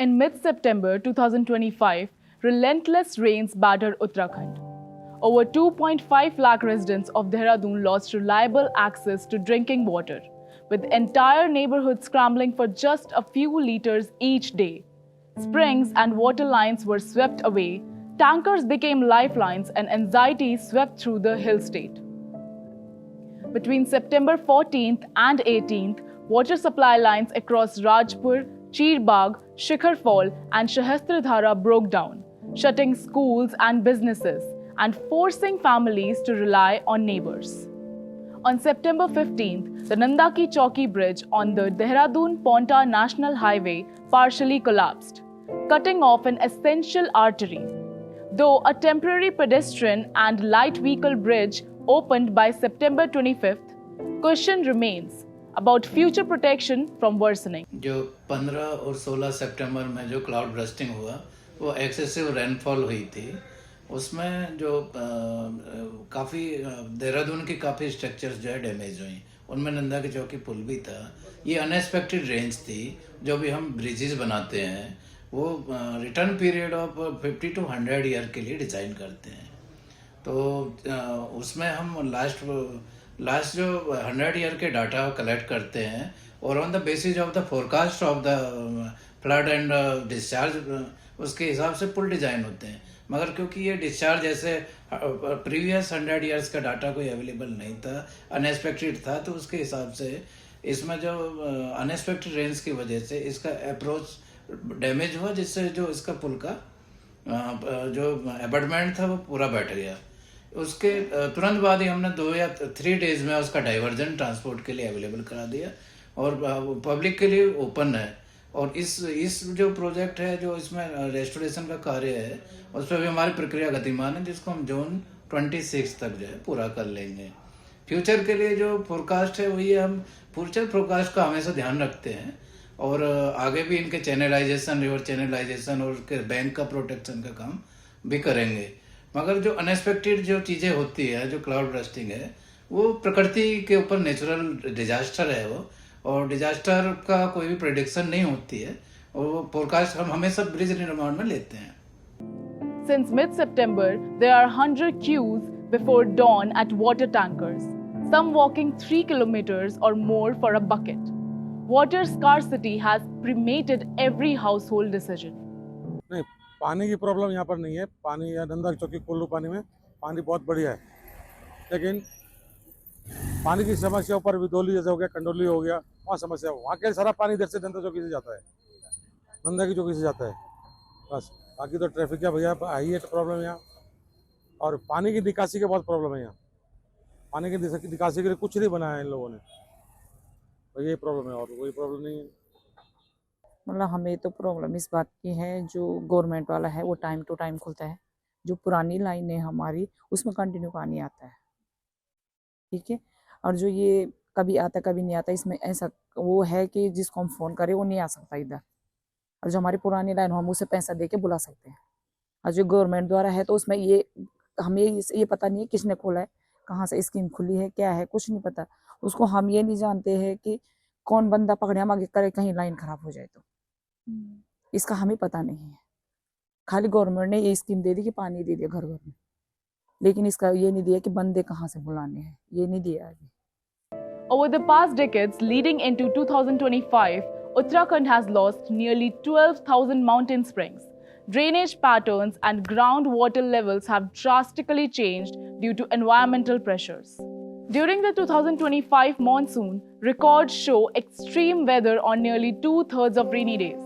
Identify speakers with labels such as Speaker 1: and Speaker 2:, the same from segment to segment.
Speaker 1: In mid-September 2025, relentless rains battered Uttarakhand. Over 2.5 lakh residents of Dehradun lost reliable access to drinking water, with entire neighborhoods scrambling for just a few liters each day. Springs and water lines were swept away, tankers became lifelines, and anxiety swept through the hill state. Between September 14th and 18th, water supply lines across Rajpur, Chirbagh, Shikhar Fall, and Shahastradhara broke down, shutting schools and businesses and forcing families to rely on neighbors. On September 15th, the Nandaki Chowki Bridge on the Dehradun-Paonta National Highway partially collapsed, cutting off an essential artery. Though a temporary pedestrian and light vehicle bridge opened by September 25th, question remains about future protection from worsening.
Speaker 2: जो 15 और 16 सितंबर में जो cloud bursting हुआ वो excessive rainfall हुई थी। उसमें जो काफ़ी देहरादून की काफ़ी स्ट्रक्चर्स जो है डैमेज हुई, उनमें नंदा की चौकी पुल भी था। ये अनएक्सपेक्टेड रेंज थी। जो भी हम ब्रिजेस बनाते हैं वो return period of 50 to 100 year के लिए डिज़ाइन करते हैं। तो उसमें हम लास्ट जो 100 ईयर के डाटा कलेक्ट करते हैं और on the basis of the forecast of the flood and discharge उसके हिसाब से पुल डिज़ाइन होते हैं। मगर क्योंकि ये डिस्चार्ज जैसे प्रीवियस 100 ईयर्स का डाटा कोई अवेलेबल नहीं था, अनएक्सपेक्टेड था, तो उसके हिसाब से इसमें जो अनएक्सपेक्टेड रेंज की वजह से इसका अप्रोच डैमेज हुआ, जिससे जो इसका पुल का जो एबटमेंट था वो पूरा बैठ गया। उसके तुरंत बाद ही हमने 2 या 3 डेज में उसका डाइवर्जन ट्रांसपोर्ट के लिए अवेलेबल करा दिया और पब्लिक के लिए ओपन है। और इस जो प्रोजेक्ट है, जो इसमें रेस्टोरेशन का कार्य है, उस पर भी हमारी प्रक्रिया गतिमान है, जिसको हम जून 26 तक जो है पूरा कर लेंगे। फ्यूचर के लिए जो फोरकास्ट है वही हम फ्यूचर फोरकास्ट का हमेशा ध्यान रखते हैं और आगे भी इनके चैनलाइजेशन, रिवर चैनलाइजेशन और उसके बैंक का प्रोटेक्शन का काम भी करेंगे। मगर जो अनएक्सपेक्टेड जो चीज़ें होती है, जो क्लाउड बर्स्टिंग है, वो प्रकृति के ऊपर नेचुरल डिजास्टर है वो, और डिजास्टर का कोई भी प्रेडिक्शन नहीं होती है और वो फोरकास्ट हम हमेशा ब्रिज निर्माण में लेते हैं।
Speaker 1: Since mid-September, there are 100 queues before dawn at water tankers, some walking 3 kilometers or more for a bucket. Water scarcity has permeated every household decision.
Speaker 3: नहीं, पानी की प्रॉब्लम यहाँ पर नहीं है। पानी या नंदा चौकी कुल्लू पानी में पानी बहुत बढ़िया है, लेकिन पानी की समस्या ऊपर विदोली जैसे हो गया, कंडोली हो गया, वहाँ समस्या। वहाँ के सारा पानी इधर से नंदा चौकी से जाता है, नंदा की चौकी से जाता है बस। बाकी तो ट्रैफिक का भैया आई है प्रॉब्लम यहाँ, और पानी की निकासी की बहुत प्रॉब्लम है यहाँ। पानी की निकासी के लिए कुछ नहीं बनाया है इन लोगों ने, तो ये प्रॉब्लम है और कोई प्रॉब्लम नहीं है।
Speaker 4: मतलब हमें तो प्रॉब्लम इस बात की है, जो गवर्नमेंट वाला है वो टाइम टू टाइम खुलता है, जो पुरानी लाइन है हमारी उसमें कंटिन्यू पानी आता है, ठीक है। और जो ये कभी आता कभी नहीं आता, इसमें ऐसा वो है कि जिसको हम फ़ोन करें वो नहीं आ सकता इधर। और जो हमारी पुरानी लाइन हम उसे पैसा दे के बुला सकते हैं, और जो गवर्नमेंट द्वारा है तो उसमें ये हमें ये पता नहीं है किसने खोला है, कहाँ से स्कीम खुली है, क्या है, कुछ नहीं पता उसको। हम ये नहीं जानते हैं कि कौन बंदा पकड़े हम आगे करे, कहीं लाइन खराब हो जाए तो इसका हमें पता नहीं है। खाली गवर्नमेंट ने ये स्कीम दे दी कि पानी दे दिया घर घर में, लेकिन इसका ये नहीं दिया कि बंदे कहाँ से बुलाने हैं, ये नहीं दिया अभी।
Speaker 1: Over the past decades leading into 2025, Uttarakhand has lost nearly 12,000 mountain springs. Drainage patterns and groundwater levels have drastically changed due to environmental pressures. During the 2025 monsoon, records show extreme weather on nearly 2/3 of rainy days.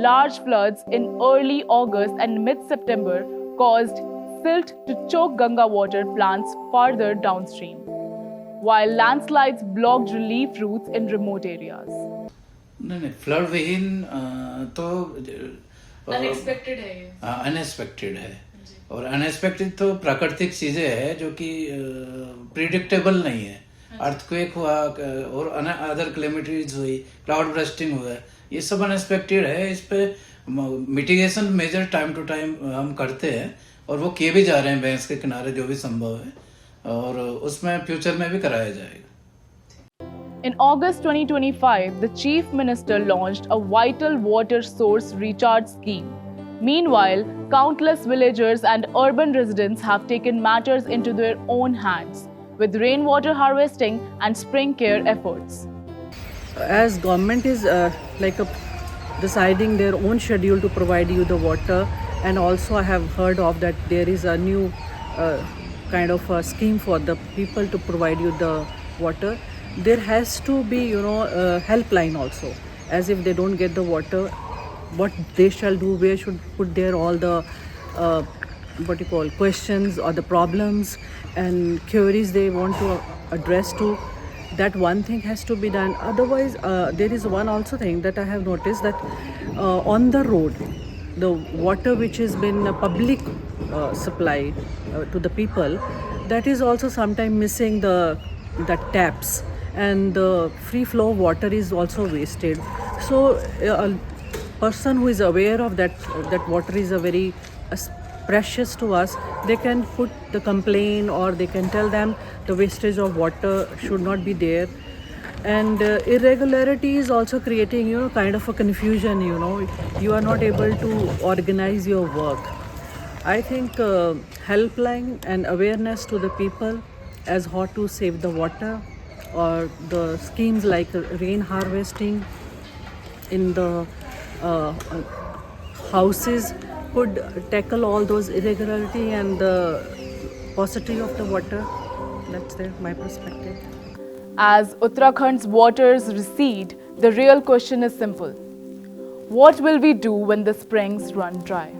Speaker 1: Large floods in early August and mid-September caused silt to choke Ganga water plants farther downstream, while landslides blocked relief routes in remote areas.
Speaker 2: नहीं, flood विहीन तो
Speaker 1: unexpected है ये।
Speaker 2: Unexpected है, और unexpected तो प्राकृतिक चीजें हैं जो कि प्रिडिक्टेबल नहीं है। अर्थक्वेक हुआ और अदर क्लेमिटीज हुई, क्लाउड बर्स्टिंग हुआ, ये सब अनएक्सपेक्टेड है। इस पे mitigation measure time to time हम करते हैं और वो किए भी जा रहे हैं बैंक्स के किनारे जो भी संभव है, और उसमें फ्यूचर में भी कराया जाएगा।
Speaker 1: In August 2025, the Chief Minister launched a vital water source recharge scheme. Meanwhile, countless villagers and urban residents have taken matters into their own hands with rainwater harvesting and spring care efforts.
Speaker 5: As government is deciding their own schedule to provide you the water, and also I have heard of that there is a new kind of a scheme for the people to provide you the water. There has to be a helpline also, as if they don't get the water, what they shall do, where should put their all the questions or the problems and queries they want to address to. That one thing has to be done. Otherwise, there is one also thing that I have noticed, that on the road, the water which has been a public supply to the people, that is also sometimes missing the taps, and the free flow water is also wasted. So a person who is aware of that water is a very precious to us, they can put the complaint, or they can tell them the wastage of water should not be there. And irregularity is also creating kind of a confusion. You are not able to organize your work. I think helpline and awareness to the people as how to save the water, or the schemes like rain harvesting in the houses could tackle all those irregularity and the paucity of the water. That's my perspective.
Speaker 1: As Uttarakhand's waters recede, the real question is simple. What will we do when the springs run dry?